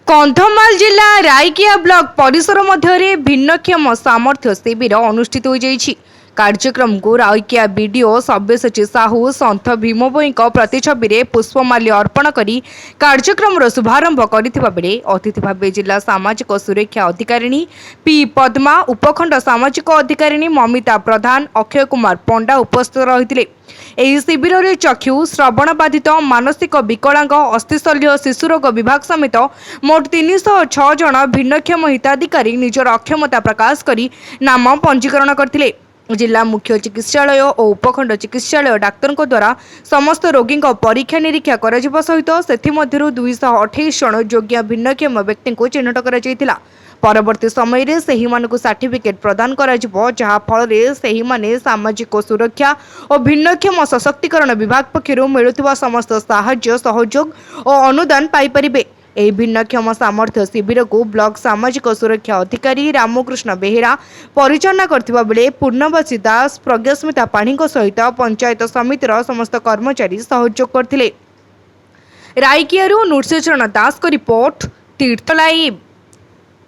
कंधमाल जिला रायकिया ब्लॉक परिसर मध्य भिन्नक्षम सामर्थ्य शिविर अनुष्ठित हो जाइछि। कार्यक्रम को रायकिया बीडीओ सब्यसाची साहू सन्थ भीमभोई प्रतिछवि में पुष्पमाल्य अर्पण करी कार्यक्रम शुभारंभ करथिबा बेले अतिथि भाव जिला सामाजिक सुरक्षा अधिकारिणी पी पद्मा, उपखंड सामाजिक अधिकारिणी ममिता प्रधान, अक्षय कुमार पंडा उपस्थित रहिथिले। ଏହି ଶିବିରରେ ଚକ୍ଷୁ, ଶ୍ରବଣ ବାଧିତ, ମାନସିକ ବିକଳାଙ୍ଗ, ଅସ୍ଥିଶଲ୍ୟ, ଶିଶୁରୋଗ ବିଭାଗ ସମେତ ମୋଟ 306 ଜଣ ଭିନ୍ନକ୍ଷମ ହିତାଧିକାରୀ ନିଜର ଅକ୍ଷମତା ପ୍ରକାଶ କରି ନାମ ପଞ୍ଜୀକରଣ କରିଥିଲେ। जिला मुख्य चिकित्सालय और उपखंड चिकित्सालय डाक्तर द्वारा समस्त रोगी परीक्षा निरीक्षा कर सहित से 228 जन योग्य भिन्नक्षम व्यक्ति को चिन्हट कर परवर्ती समय रे सही मानकु सर्टिफिकेट प्रदान करा जिवो, जहा फल रे सही माने सामाजिक सुरक्षा और भिन्नक्षम सशक्तिकरण विभाग पक्षरु मिलुथिबा समस्त साहाय्य सहयोग और अनुदान पाई परिबे। ଏହି ଭିନ୍ନକ୍ଷମ ସାମର୍ଥ୍ୟ ଶିବିରକୁ ବ୍ଲକ ସାମାଜିକ ସୁରକ୍ଷା ଅଧିକାରୀ ରାମକୃଷ୍ଣ ବେହେରା ପରିଚାଳନା କରିଥିବା ବେଳେ ପୂର୍ଣ୍ଣବାସୀ ଦାସ, ପ୍ରଜ୍ଞସ୍ମିତା ପାଢ଼ୀଙ୍କ ସହିତ ପଞ୍ଚାୟତ ସମିତିର ସମସ୍ତ କର୍ମଚାରୀ ସହଯୋଗ କରିଥିଲେ। ରାଇକିଆରୁ ନୃସିଂହଚରଣ ଦାସଙ୍କ ରିପୋର୍ଟ, ତୀର୍ଥ ଲାଇଭ୍।